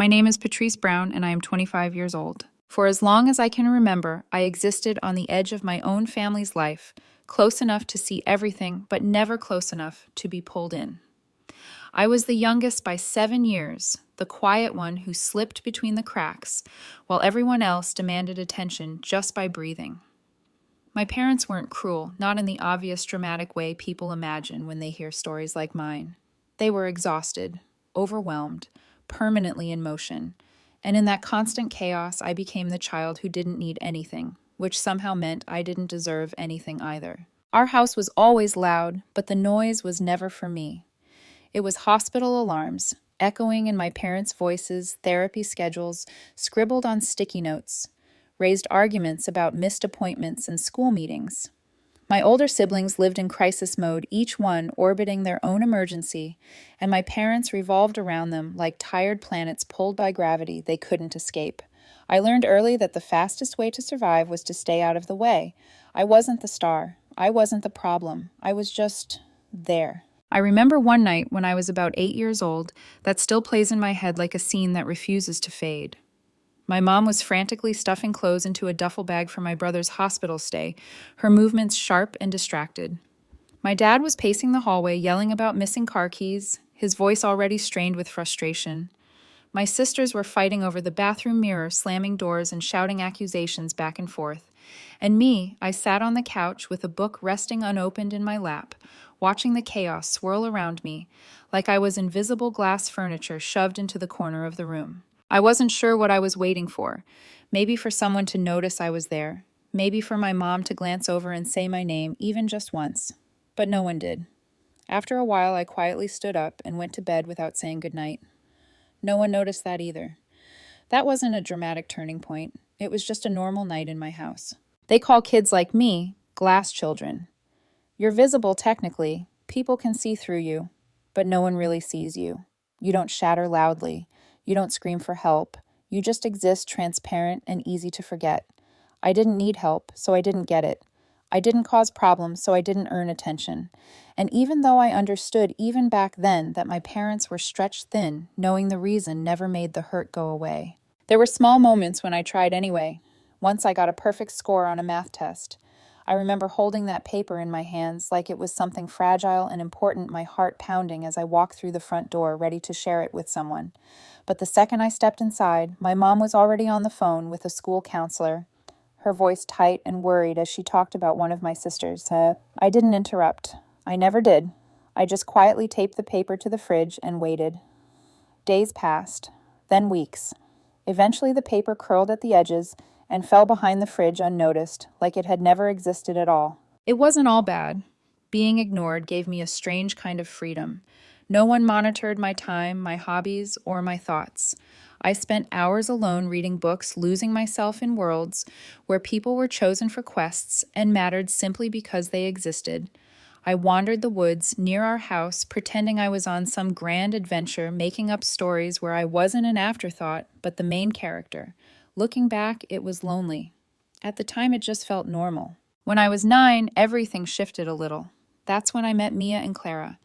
My name is Patrice Brown, and I am 25 years old. For as long as I can remember, I existed on the edge of my own family's life, close enough to see everything, but never close enough to be pulled in. I was the youngest by 7 years, the quiet one who slipped between the cracks, while everyone else demanded attention just by breathing. My parents weren't cruel, not in the obvious dramatic way people imagine when they hear stories like mine. They were exhausted, overwhelmed, permanently in motion, and in that constant chaos, I became the child who didn't need anything, which somehow meant I didn't deserve anything either. Our house was always loud, but the noise was never for me. It was hospital alarms, echoing in my parents' voices, therapy schedules, scribbled on sticky notes, raised arguments about missed appointments and school meetings. My older siblings lived in crisis mode, each one orbiting their own emergency, and my parents revolved around them like tired planets pulled by gravity they couldn't escape. I learned early that the fastest way to survive was to stay out of the way. I wasn't the star. I wasn't the problem. I was just there. I remember one night when I was about 8 years old that still plays in my head like a scene that refuses to fade. My mom was frantically stuffing clothes into a duffel bag for my brother's hospital stay, her movements sharp and distracted. My dad was pacing the hallway, yelling about missing car keys, his voice already strained with frustration. My sisters were fighting over the bathroom mirror, slamming doors and shouting accusations back and forth. And me, I sat on the couch with a book resting unopened in my lap, watching the chaos swirl around me, like I was invisible glass furniture shoved into the corner of the room. I wasn't sure what I was waiting for. Maybe for someone to notice I was there. Maybe for my mom to glance over and say my name, even just once. But no one did. After a while, I quietly stood up and went to bed without saying goodnight. No one noticed that either. That wasn't a dramatic turning point. It was just a normal night in my house. They call kids like me glass children. You're visible technically. People can see through you, but no one really sees you. You don't shatter loudly. You don't scream for help. You just exist transparent and easy to forget. I didn't need help, so I didn't get it. I didn't cause problems, so I didn't earn attention. And even though I understood even back then that my parents were stretched thin, knowing the reason never made the hurt go away. There were small moments when I tried anyway. Once I got a perfect score on a math test. I remember holding that paper in my hands like it was something fragile and important, my heart pounding as I walked through the front door, ready to share it with someone. But the second I stepped inside, my mom was already on the phone with a school counselor, her voice tight and worried as she talked about one of my sisters. I didn't interrupt. I never did. I just quietly taped the paper to the fridge and waited. Days passed, then weeks. Eventually the paper curled at the edges and fell behind the fridge unnoticed, like it had never existed at all. It wasn't all bad. Being ignored gave me a strange kind of freedom. No one monitored my time, my hobbies, or my thoughts. I spent hours alone reading books, losing myself in worlds where people were chosen for quests and mattered simply because they existed. I wandered the woods near our house, pretending I was on some grand adventure, making up stories where I wasn't an afterthought, but the main character. Looking back, it was lonely. At the time, it just felt normal. When I was 9, everything shifted a little. That's when I met Mia and Clara.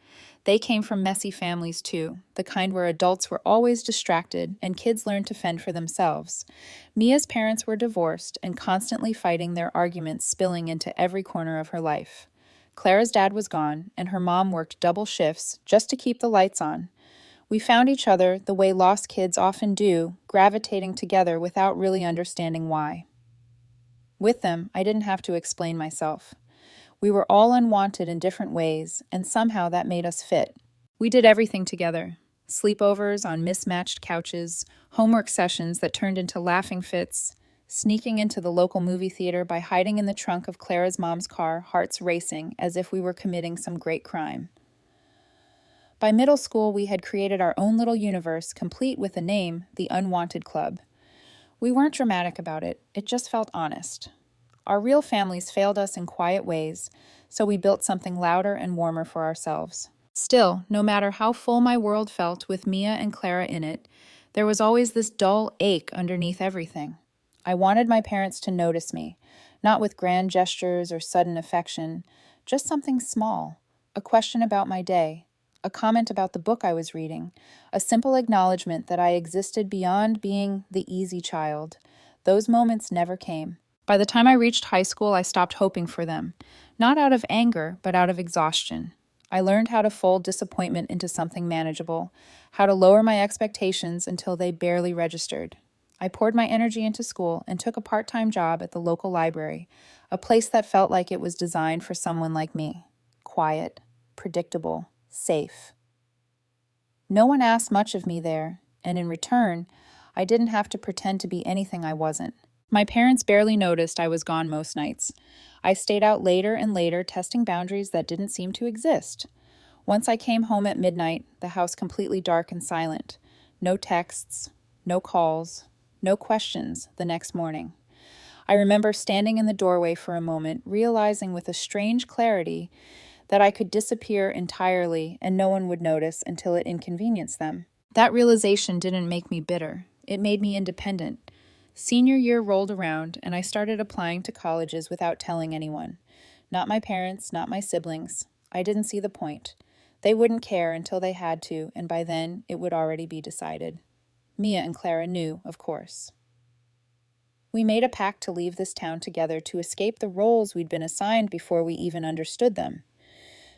They came from messy families too, the kind where adults were always distracted and kids learned to fend for themselves. Mia's parents were divorced and constantly fighting, their arguments spilling into every corner of her life. Clara's dad was gone, and her mom worked double shifts just to keep the lights on. We found each other the way lost kids often do, gravitating together without really understanding why. With them, I didn't have to explain myself. We were all unwanted in different ways, and somehow that made us fit. We did everything together. Sleepovers on mismatched couches, homework sessions that turned into laughing fits, sneaking into the local movie theater by hiding in the trunk of Clara's mom's car, hearts racing as if we were committing some great crime. By middle school, we had created our own little universe, complete with a name, the Unwanted Club. We weren't dramatic about it. It just felt honest. Our real families failed us in quiet ways, so we built something louder and warmer for ourselves. Still, no matter how full my world felt with Mia and Clara in it, there was always this dull ache underneath everything. I wanted my parents to notice me, not with grand gestures or sudden affection, just something small, a question about my day, a comment about the book I was reading, a simple acknowledgement that I existed beyond being the easy child. Those moments never came. By the time I reached high school, I stopped hoping for them, not out of anger, but out of exhaustion. I learned how to fold disappointment into something manageable, how to lower my expectations until they barely registered. I poured my energy into school and took a part-time job at the local library, a place that felt like it was designed for someone like me. Quiet, predictable, safe. No one asked much of me there, and in return, I didn't have to pretend to be anything I wasn't. My parents barely noticed I was gone most nights. I stayed out later and later, testing boundaries that didn't seem to exist. Once I came home at midnight, the house completely dark and silent. No texts, no calls, no questions the next morning. I remember standing in the doorway for a moment, realizing with a strange clarity that I could disappear entirely and no one would notice until it inconvenienced them. That realization didn't make me bitter. It made me independent. Senior year rolled around, and I started applying to colleges without telling anyone. Not my parents, not my siblings. I didn't see the point. They wouldn't care until they had to, and by then it would already be decided. Mia and Clara knew, of course. We made a pact to leave this town together to escape the roles we'd been assigned before we even understood them.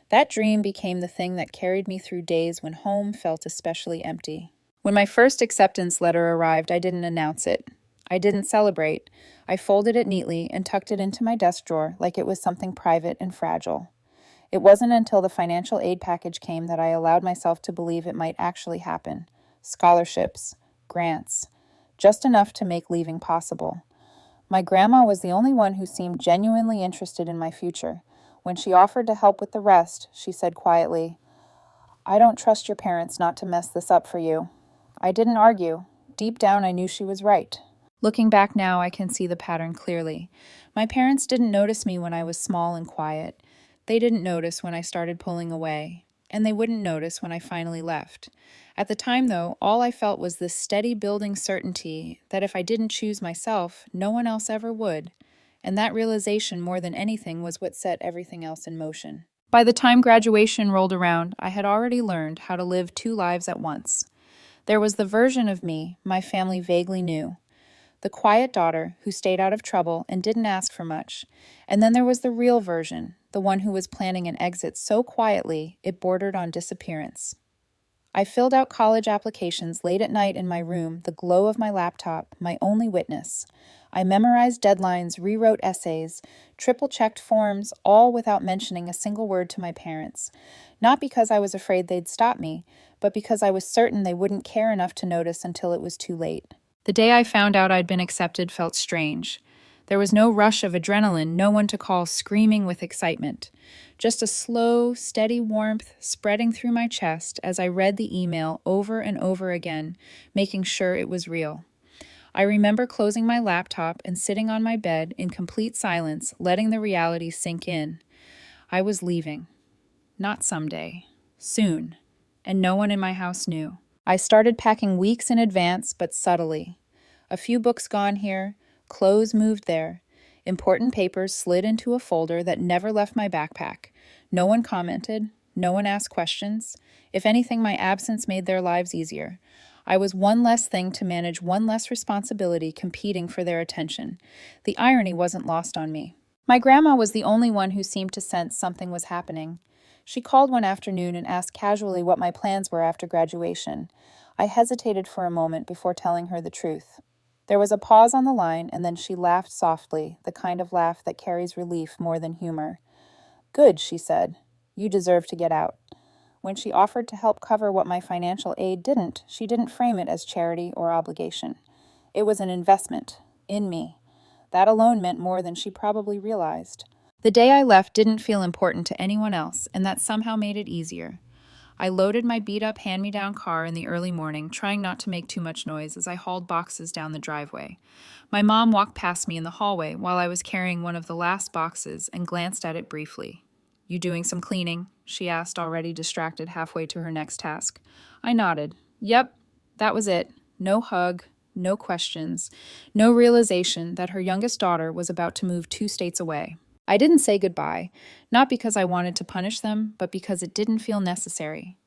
That dream became the thing that carried me through days when home felt especially empty. When my first acceptance letter arrived, I didn't announce it. I didn't celebrate. I folded it neatly and tucked it into my desk drawer like it was something private and fragile. It wasn't until the financial aid package came that I allowed myself to believe it might actually happen. Scholarships, grants, just enough to make leaving possible. My grandma was the only one who seemed genuinely interested in my future. When she offered to help with the rest, she said quietly, "I don't trust your parents not to mess this up for you." I didn't argue. Deep down, I knew she was right. Looking back now, I can see the pattern clearly. My parents didn't notice me when I was small and quiet. They didn't notice when I started pulling away. And they wouldn't notice when I finally left. At the time, though, all I felt was this steady building certainty that if I didn't choose myself, no one else ever would. And that realization, more than anything, was what set everything else in motion. By the time graduation rolled around, I had already learned how to live two lives at once. There was the version of me my family vaguely knew, the quiet daughter who stayed out of trouble and didn't ask for much. And then there was the real version, the one who was planning an exit so quietly it bordered on disappearance. I filled out college applications late at night in my room, the glow of my laptop, my only witness. I memorized deadlines, rewrote essays, triple-checked forms, all without mentioning a single word to my parents. Not because I was afraid they'd stop me, but because I was certain they wouldn't care enough to notice until it was too late. The day I found out I'd been accepted felt strange. There was no rush of adrenaline, no one to call screaming with excitement. Just a slow, steady warmth spreading through my chest as I read the email over and over again, making sure it was real. I remember closing my laptop and sitting on my bed in complete silence, letting the reality sink in. I was leaving. Not someday. Soon. And no one in my house knew. I started packing weeks in advance, but subtly. A few books gone here, clothes moved there. Important papers slid into a folder that never left my backpack. No one commented. No one asked questions. If anything, my absence made their lives easier. I was one less thing to manage, one less responsibility competing for their attention. The irony wasn't lost on me. My grandma was the only one who seemed to sense something was happening. She called one afternoon and asked casually what my plans were after graduation. I hesitated for a moment before telling her the truth. There was a pause on the line, and then she laughed softly, the kind of laugh that carries relief more than humor. "Good," she said. "You deserve to get out." When she offered to help cover what my financial aid didn't, she didn't frame it as charity or obligation. It was an investment in me. That alone meant more than she probably realized. The day I left didn't feel important to anyone else, and that somehow made it easier. I loaded my beat-up hand-me-down car in the early morning, trying not to make too much noise as I hauled boxes down the driveway. My mom walked past me in the hallway while I was carrying one of the last boxes and glanced at it briefly. "You doing some cleaning?" she asked, already distracted halfway to her next task. I nodded. Yep, that was it. No hug, no questions, no realization that her youngest daughter was about to move 2 states away. I didn't say goodbye, not because I wanted to punish them, but because it didn't feel necessary.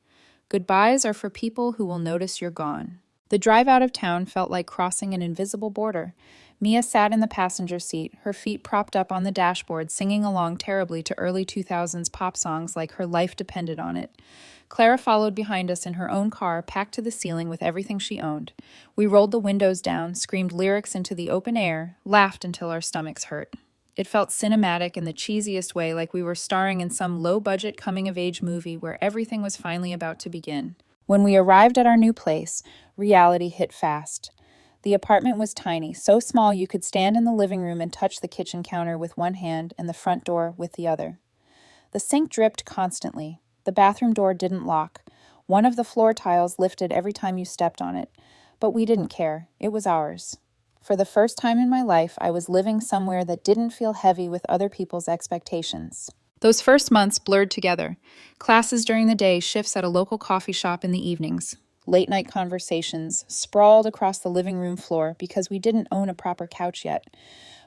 Goodbyes are for people who will notice you're gone. The drive out of town felt like crossing an invisible border. Mia sat in the passenger seat, her feet propped up on the dashboard, singing along terribly to early 2000s pop songs like her life depended on it. Clara followed behind us in her own car, packed to the ceiling with everything she owned. We rolled the windows down, screamed lyrics into the open air, laughed until our stomachs hurt. It felt cinematic in the cheesiest way, like we were starring in some low-budget coming-of-age movie where everything was finally about to begin. When we arrived at our new place, reality hit fast. The apartment was tiny, so small you could stand in the living room and touch the kitchen counter with one hand and the front door with the other. The sink dripped constantly. The bathroom door didn't lock. One of the floor tiles lifted every time you stepped on it. But we didn't care. It was ours. For the first time in my life, I was living somewhere that didn't feel heavy with other people's expectations. Those first months blurred together. Classes during the day, shifts at a local coffee shop in the evenings. Late-night conversations, sprawled across the living room floor because we didn't own a proper couch yet.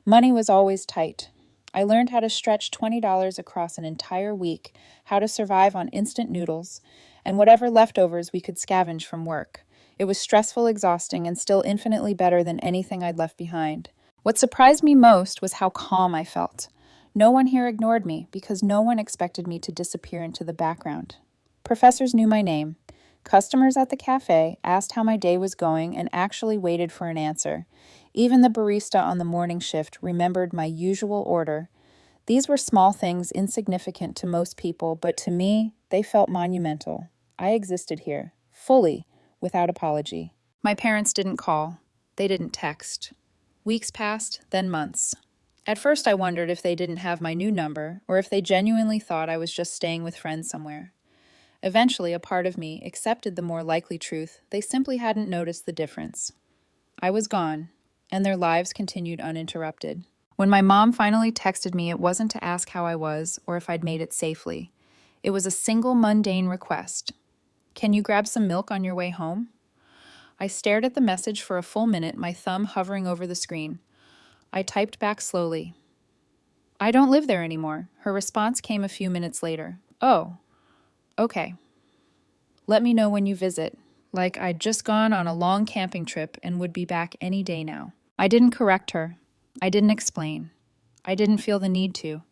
Money was always tight. I learned how to stretch $20 across an entire week, how to survive on instant noodles, and whatever leftovers we could scavenge from work. It was stressful, exhausting, and still infinitely better than anything I'd left behind. What surprised me most was how calm I felt. No one here ignored me because no one expected me to disappear into the background. Professors knew my name. Customers at the cafe asked how my day was going and actually waited for an answer. Even the barista on the morning shift remembered my usual order. These were small things, insignificant to most people, but to me, they felt monumental. I existed here, fully, without apology. My parents didn't call. They didn't text. Weeks passed, then months. At first I wondered if they didn't have my new number, or if they genuinely thought I was just staying with friends somewhere. Eventually, a part of me accepted the more likely truth. They simply hadn't noticed the difference. I was gone, and their lives continued uninterrupted. When my mom finally texted me, it wasn't to ask how I was or if I'd made it safely. It was a single mundane request. Can you grab some milk on your way home? I stared at the message for a full minute, my thumb hovering over the screen. I typed back slowly. I don't live there anymore. Her response came a few minutes later. Oh, okay. Let me know when you visit. Like I'd just gone on a long camping trip and would be back any day now. I didn't correct her. I didn't explain. I didn't feel the need to.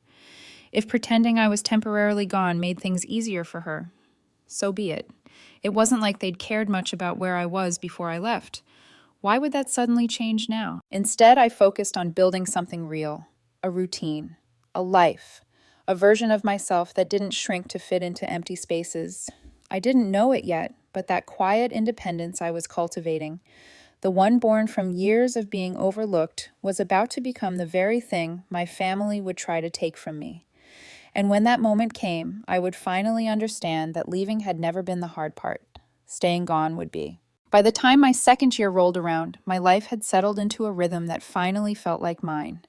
If pretending I was temporarily gone made things easier for her, so be it. It wasn't like they'd cared much about where I was before I left. Why would that suddenly change now? Instead, I focused on building something real, a routine, a life, a version of myself that didn't shrink to fit into empty spaces. I didn't know it yet, but that quiet independence I was cultivating, the one born from years of being overlooked, was about to become the very thing my family would try to take from me. And when that moment came, I would finally understand that leaving had never been the hard part. Staying gone would be. By the time my second year rolled around, my life had settled into a rhythm that finally felt like mine.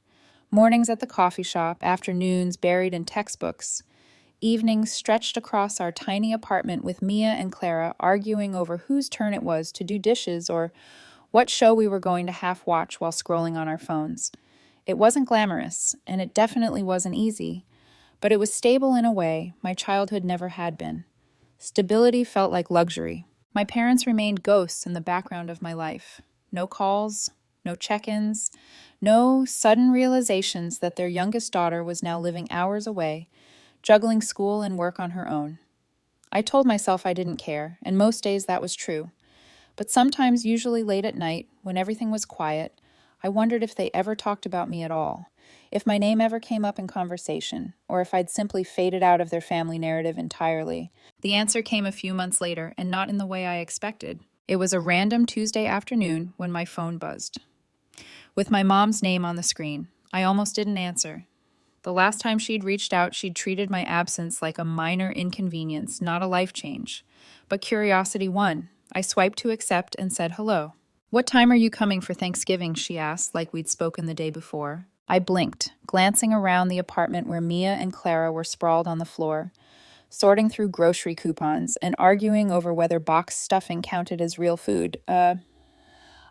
Mornings at the coffee shop, afternoons buried in textbooks, evenings stretched across our tiny apartment with Mia and Clara arguing over whose turn it was to do dishes or what show we were going to half watch while scrolling on our phones. It wasn't glamorous, and it definitely wasn't easy, but it was stable in a way my childhood never had been. Stability felt like luxury. My parents remained ghosts in the background of my life. No calls, no check-ins, no sudden realizations that their youngest daughter was now living hours away, juggling school and work on her own. I told myself I didn't care, and most days that was true. But sometimes, usually late at night, when everything was quiet, I wondered if they ever talked about me at all, if my name ever came up in conversation, or if I'd simply faded out of their family narrative entirely. The answer came a few months later, and not in the way I expected. It was a random Tuesday afternoon when my phone buzzed. With my mom's name on the screen, I almost didn't answer. The last time she'd reached out, she'd treated my absence like a minor inconvenience, not a life change. But curiosity won. I swiped to accept and said hello. "What time are you coming for Thanksgiving?" she asked, like we'd spoken the day before. I blinked, glancing around the apartment where Mia and Clara were sprawled on the floor, sorting through grocery coupons and arguing over whether boxed stuffing counted as real food.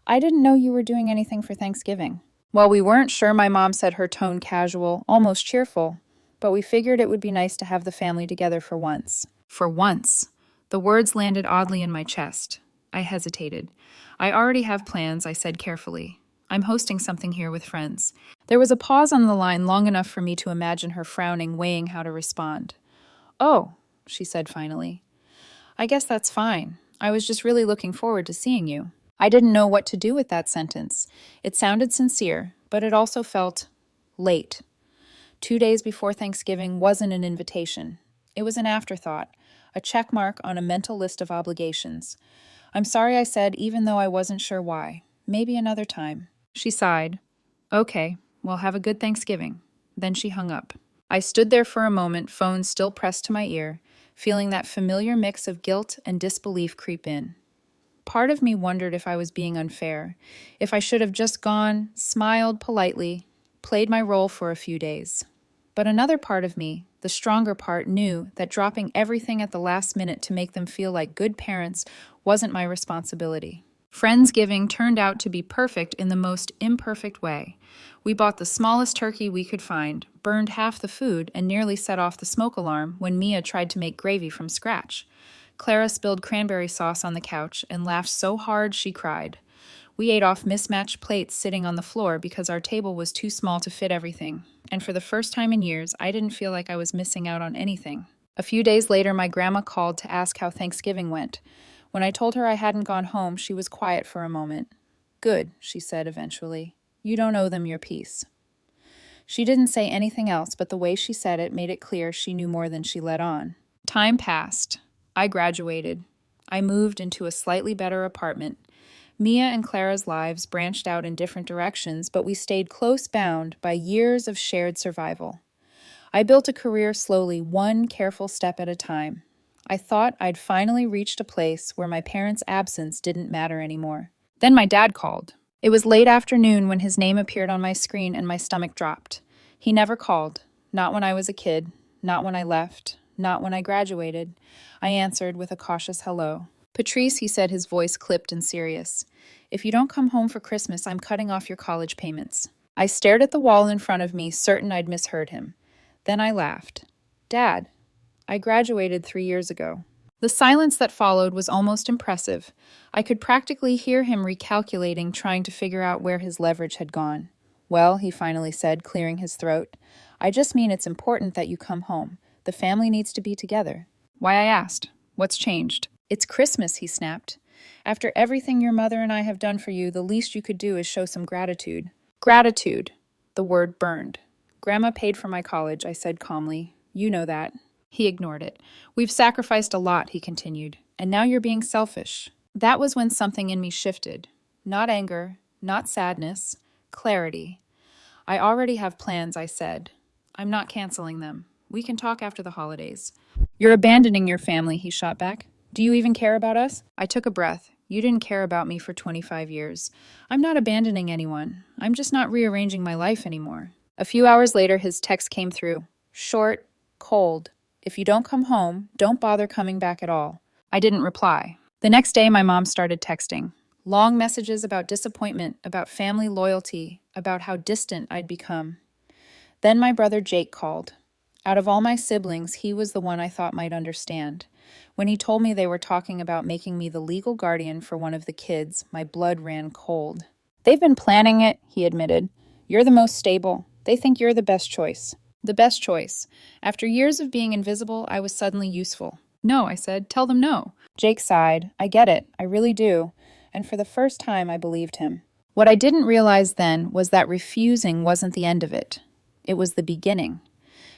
I didn't know you were doing anything for Thanksgiving." Well, we weren't sure, my mom said, her tone casual, almost cheerful, but we figured it would be nice to have the family together for once. For once. The words landed oddly in my chest. I hesitated. I already have plans, I said carefully. I'm hosting something here with friends. There was a pause on the line long enough for me to imagine her frowning, weighing how to respond. Oh, she said finally. I guess that's fine. I was just really looking forward to seeing you. I didn't know what to do with that sentence. It sounded sincere, but it also felt late. 2 days before Thanksgiving wasn't an invitation. It was an afterthought, a check mark on a mental list of obligations. I'm sorry, I said, even though I wasn't sure why. Maybe another time. She sighed. Okay, well, have a good Thanksgiving. Then she hung up. I stood there for a moment, phone still pressed to my ear, feeling that familiar mix of guilt and disbelief creep in. Part of me wondered if I was being unfair, if I should have just gone, smiled politely, played my role for a few days. But another part of me, the stronger part, knew that dropping everything at the last minute to make them feel like good parents wasn't my responsibility. Friendsgiving turned out to be perfect in the most imperfect way. We bought the smallest turkey we could find, burned half the food, and nearly set off the smoke alarm when Mia tried to make gravy from scratch. Clara spilled cranberry sauce on the couch and laughed so hard she cried. We ate off mismatched plates sitting on the floor because our table was too small to fit everything. And for the first time in years, I didn't feel like I was missing out on anything. A few days later, my grandma called to ask how Thanksgiving went. When I told her I hadn't gone home, she was quiet for a moment. Good, she said eventually. You don't owe them your peace. She didn't say anything else, but the way she said it made it clear she knew more than she let on. Time passed. I graduated. I moved into a slightly better apartment. Mia and Clara's lives branched out in different directions, but we stayed close bound by years of shared survival. I built a career slowly, one careful step at a time. I thought I'd finally reached a place where my parents' absence didn't matter anymore. Then my dad called. It was late afternoon when his name appeared on my screen and my stomach dropped. He never called. Not when I was a kid. Not when I left. Not when I graduated. I answered with a cautious hello. Patrice, he said, his voice clipped and serious. If you don't come home for Christmas, I'm cutting off your college payments. I stared at the wall in front of me, certain I'd misheard him. Then I laughed. Dad, I graduated 3 years ago. The silence that followed was almost impressive. I could practically hear him recalculating, trying to figure out where his leverage had gone. Well, he finally said, clearing his throat, I just mean it's important that you come home. The family needs to be together. Why, I asked. What's changed? It's Christmas, he snapped. After everything your mother and I have done for you, the least you could do is show some gratitude. Gratitude. The word burned. Grandma paid for my college, I said calmly. You know that. He ignored it. We've sacrificed a lot, he continued. And now you're being selfish. That was when something in me shifted. Not anger, not sadness, clarity. I already have plans, I said. I'm not canceling them. We can talk after the holidays. You're abandoning your family, he shot back. Do you even care about us? I took a breath. You didn't care about me for 25 years. I'm not abandoning anyone. I'm just not rearranging my life anymore. A few hours later, his text came through. Short, cold. If you don't come home, don't bother coming back at all. I didn't reply. The next day, my mom started texting. Long messages about disappointment, about family loyalty, about how distant I'd become. Then my brother Jake called. Out of all my siblings, he was the one I thought might understand. When he told me they were talking about making me the legal guardian for one of the kids, my blood ran cold. They've been planning it, he admitted. You're the most stable. They think you're the best choice. The best choice. After years of being invisible, I was suddenly useful. No, I said. Tell them no. Jake sighed. I get it. I really do. And for the first time, I believed him. What I didn't realize then was that refusing wasn't the end of it. It was the beginning.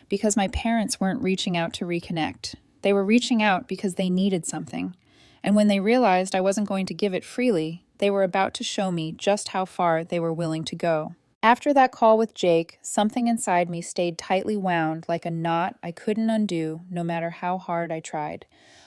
Because my parents weren't reaching out to reconnect. They were reaching out because they needed something. And when they realized I wasn't going to give it freely, they were about to show me just how far they were willing to go. After that call with Jake, something inside me stayed tightly wound like a knot I couldn't undo no matter how hard I tried.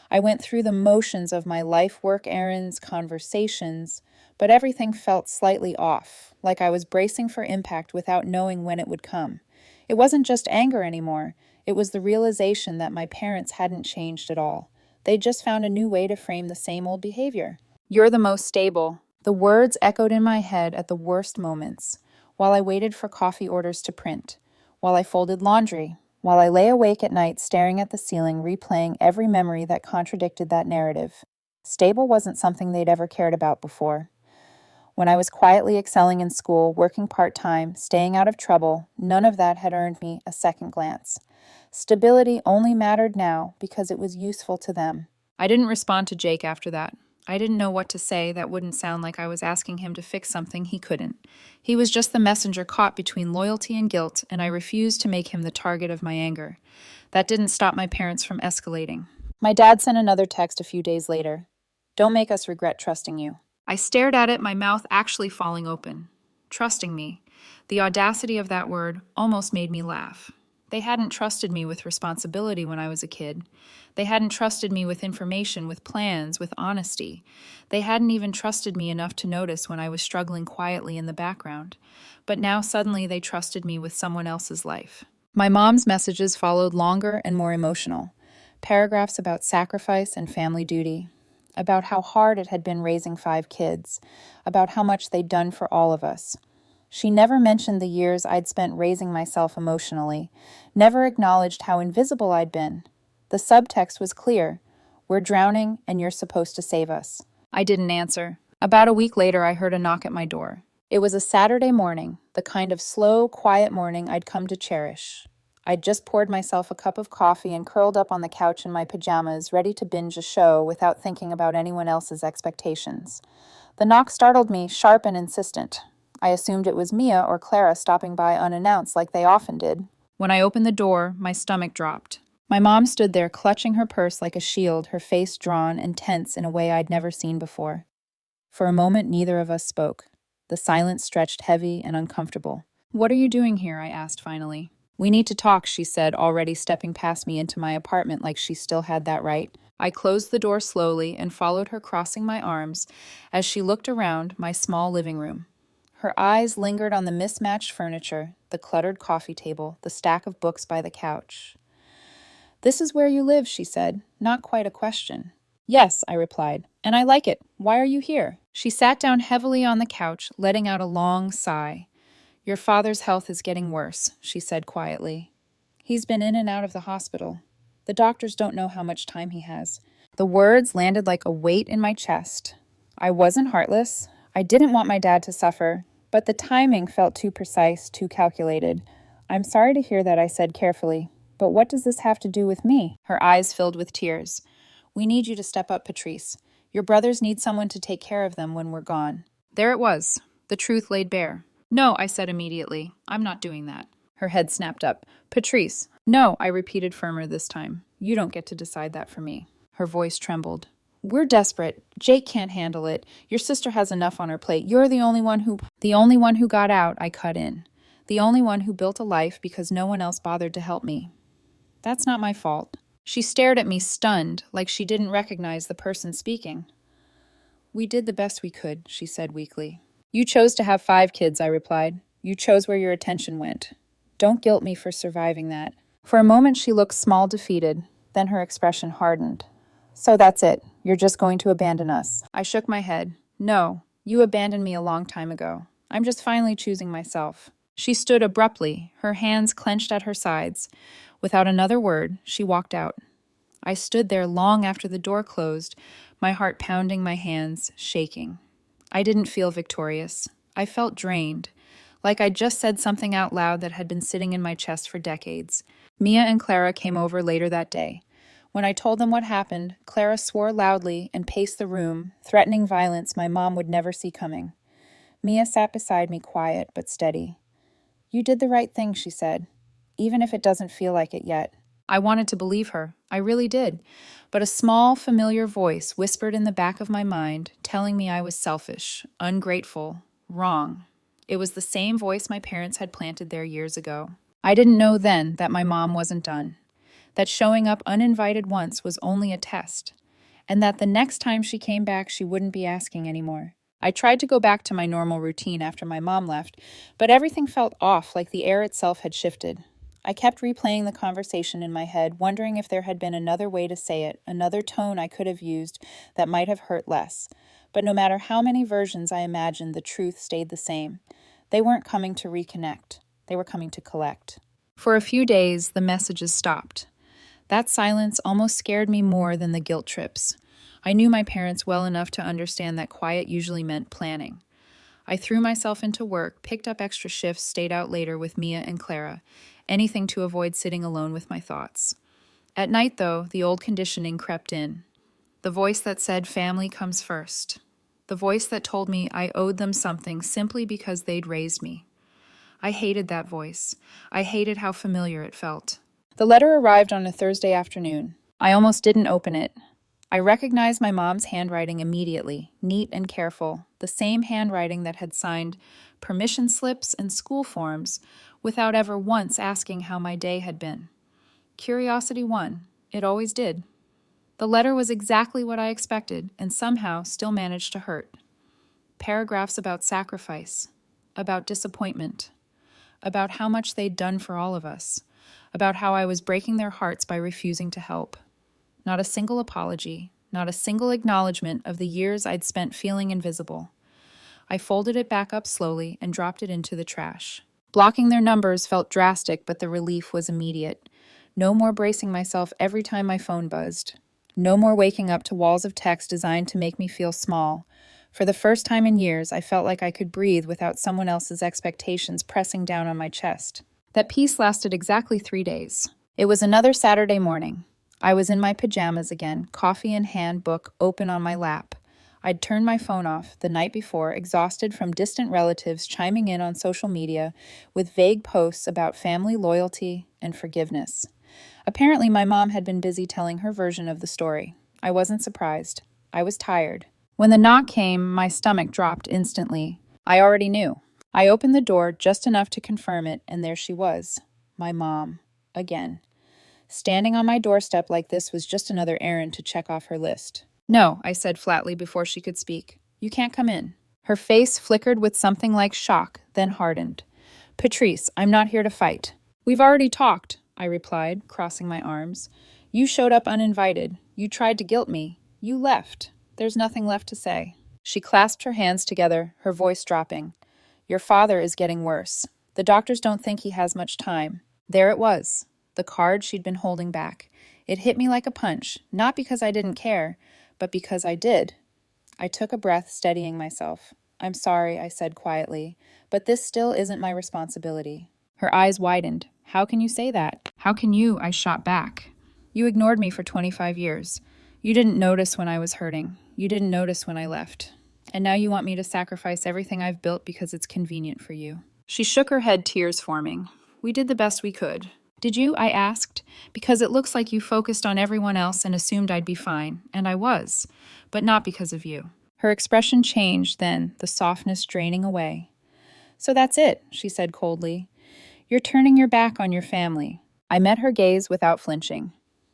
I went through the motions of my life work errands, conversations, but everything felt slightly off, like I was bracing for impact without knowing when it would come. It wasn't just anger anymore. It was the realization that my parents hadn't changed at all. They'd just found a new way to frame the same old behavior. You're the most stable. The words echoed in my head at the worst moments, while I waited for coffee orders to print, while I folded laundry, while I lay awake at night staring at the ceiling, replaying every memory that contradicted that narrative. Stable wasn't something they'd ever cared about before. When I was quietly excelling in school, working part-time, staying out of trouble, none of that had earned me a second glance. Stability only mattered now because it was useful to them. I didn't respond to Jake after that. I didn't know what to say that wouldn't sound like I was asking him to fix something he couldn't. He was just the messenger caught between loyalty and guilt, and I refused to make him the target of my anger. That didn't stop my parents from escalating. My dad sent another text a few days later. "Don't make us regret trusting you." I stared at it, my mouth actually falling open. Trusting me. The audacity of that word almost made me laugh. They hadn't trusted me with responsibility when I was a kid. They hadn't trusted me with information, with plans, with honesty. They hadn't even trusted me enough to notice when I was struggling quietly in the background. But now suddenly they trusted me with someone else's life. My mom's messages followed, longer and more emotional. Paragraphs about sacrifice and family duty, about how hard it had been raising 5 kids, about how much they'd done for all of us. She never mentioned the years I'd spent raising myself emotionally, never acknowledged how invisible I'd been. The subtext was clear: we're drowning and you're supposed to save us. I didn't answer. About a week later, I heard a knock at my door. It was a Saturday morning, the kind of slow, quiet morning I'd come to cherish. I'd just poured myself a cup of coffee and curled up on the couch in my pajamas, ready to binge a show without thinking about anyone else's expectations. The knock startled me, sharp and insistent. I assumed it was Mia or Clara stopping by unannounced like they often did. When I opened the door, my stomach dropped. My mom stood there clutching her purse like a shield, her face drawn and tense in a way I'd never seen before. For a moment, neither of us spoke. The silence stretched heavy and uncomfortable. "What are you doing here?" I asked finally. "We need to talk," she said, already stepping past me into my apartment like she still had that right. I closed the door slowly and followed her, crossing my arms as she looked around my small living room. Her eyes lingered on the mismatched furniture, the cluttered coffee table, the stack of books by the couch. "This is where you live," she said, not quite a question. "Yes," I replied, "and I like it. Why are you here?" She sat down heavily on the couch, letting out a long sigh. "Your father's health is getting worse," she said quietly. "He's been in and out of the hospital. The doctors don't know how much time he has." The words landed like a weight in my chest. I wasn't heartless. I didn't want my dad to suffer, but the timing felt too precise, too calculated. "I'm sorry to hear that," I said carefully. "But what does this have to do with me?" Her eyes filled with tears. "We need you to step up, Patrice. Your brothers need someone to take care of them when we're gone." There it was. The truth laid bare. "No," I said immediately. "I'm not doing that." Her head snapped up. "Patrice." "No," I repeated firmer this time. "You don't get to decide that for me." Her voice trembled. "We're desperate. Jake can't handle it. Your sister has enough on her plate. You're the only one who got out," I cut in. "The only one who built a life because no one else bothered to help me. That's not my fault." She stared at me, stunned, like she didn't recognize the person speaking. "We did the best we could," she said weakly. "You chose to have 5 kids," I replied. "You chose where your attention went. Don't guilt me for surviving that." For a moment she looked small, defeated. Then her expression hardened. "So that's it. You're just going to abandon us." I shook my head. "No, you abandoned me a long time ago. I'm just finally choosing myself." She stood abruptly, her hands clenched at her sides. Without another word, she walked out. I stood there long after the door closed, my heart pounding, my hands shaking. I didn't feel victorious. I felt drained, like I'd just said something out loud that had been sitting in my chest for decades. Mia and Clara came over later that day. When I told them what happened, Clara swore loudly and paced the room, threatening violence my mom would never see coming. Mia sat beside me, quiet but steady. "You did the right thing," she said, "even if it doesn't feel like it yet." I wanted to believe her. I really did. But a small, familiar voice whispered in the back of my mind, telling me I was selfish, ungrateful, wrong. It was the same voice my parents had planted there years ago. I didn't know then that my mom wasn't done, that showing up uninvited once was only a test, and that the next time she came back she wouldn't be asking anymore. I tried to go back to my normal routine after my mom left, but everything felt off, like the air itself had shifted. I kept replaying the conversation in my head, wondering if there had been another way to say it, another tone I could have used that might have hurt less. But no matter how many versions I imagined, the truth stayed the same. They weren't coming to reconnect. They were coming to collect. For a few days, the messages stopped. That silence almost scared me more than the guilt trips. I knew my parents well enough to understand that quiet usually meant planning. I threw myself into work, picked up extra shifts, stayed out later with Mia and Clara, anything to avoid sitting alone with my thoughts. At night, though, the old conditioning crept in. The voice that said family comes first. The voice that told me I owed them something simply because they'd raised me. I hated that voice. I hated how familiar it felt. The letter arrived on a Thursday afternoon. I almost didn't open it. I recognized my mom's handwriting immediately, neat and careful, the same handwriting that had signed permission slips and school forms without ever once asking how my day had been. Curiosity won. It always did. The letter was exactly what I expected and somehow still managed to hurt. Paragraphs about sacrifice, about disappointment, about how much they'd done for all of us, about how I was breaking their hearts by refusing to help. Not a single apology, not a single acknowledgement of the years I'd spent feeling invisible. I folded it back up slowly and dropped it into the trash. Blocking their numbers felt drastic, but the relief was immediate. No more bracing myself every time my phone buzzed. No more waking up to walls of text designed to make me feel small. For the first time in years, I felt like I could breathe without someone else's expectations pressing down on my chest. That peace lasted exactly 3 days. It was another Saturday morning. I was in my pajamas again, coffee in hand, book open on my lap. I'd turned my phone off the night before, exhausted from distant relatives chiming in on social media with vague posts about family loyalty and forgiveness. Apparently, my mom had been busy telling her version of the story. I wasn't surprised. I was tired. When the knock came, my stomach dropped instantly. I already knew. I opened the door just enough to confirm it, and there she was. My mom. Again. Standing on my doorstep like this was just another errand to check off her list. "No," I said flatly before she could speak. "You can't come in." Her face flickered with something like shock, then hardened. "Patrice, I'm not here to fight." "We've already talked," I replied, crossing my arms. "You showed up uninvited. You tried to guilt me. You left. There's nothing left to say." She clasped her hands together, her voice dropping. "Your father is getting worse. The doctors don't think he has much time." There it was, the card she'd been holding back. It hit me like a punch, not because I didn't care, but because I did. I took a breath, steadying myself. "I'm sorry," I said quietly, "but this still isn't my responsibility." Her eyes widened. "How can you say that?" "How can you?" I shot back. "You ignored me for 25 years. You didn't notice when I was hurting. You didn't notice when I left. And now you want me to sacrifice everything I've built because it's convenient for you." She shook her head, tears forming. "We did the best we could." "Did you?" I asked. "Because it looks like you focused on everyone else and assumed I'd be fine, and I was, but not because of you." Her expression changed then, the softness draining away. "So that's it," she said coldly. "You're turning your back on your family." I met her gaze without flinching.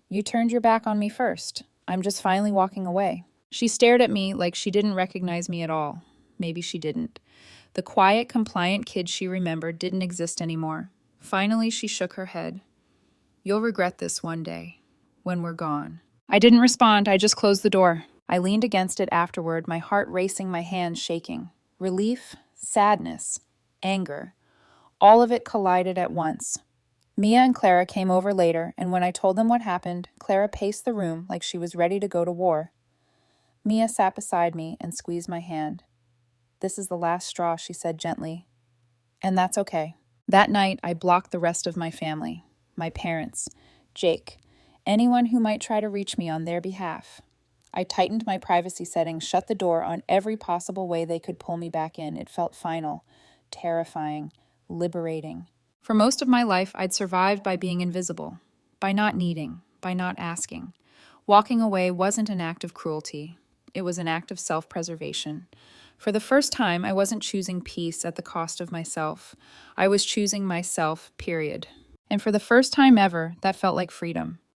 "You turned your back on me first. I'm just finally walking away." She stared at me like she didn't recognize me at all. Maybe she didn't. The quiet, compliant kid she remembered didn't exist anymore. Finally, she shook her head. "You'll regret this one day, when we're gone." I didn't respond, I just closed the door. I leaned against it afterward, my heart racing, my hands shaking. Relief, sadness, anger. All of it collided at once. Mia and Clara came over later, and when I told them what happened, Clara paced the room like she was ready to go to war. Mia sat beside me and squeezed my hand. "This is the last straw," she said gently. "And that's okay." That night, I blocked the rest of my family, my parents, Jake, anyone who might try to reach me on their behalf. I tightened my privacy settings, shut the door on every possible way they could pull me back in. It felt final, terrifying, liberating. For most of my life, I'd survived by being invisible, by not needing, by not asking. Walking away wasn't an act of cruelty. It was an act of self-preservation. For the first time, I wasn't choosing peace at the cost of myself. I was choosing myself, period. And for the first time ever, that felt like freedom.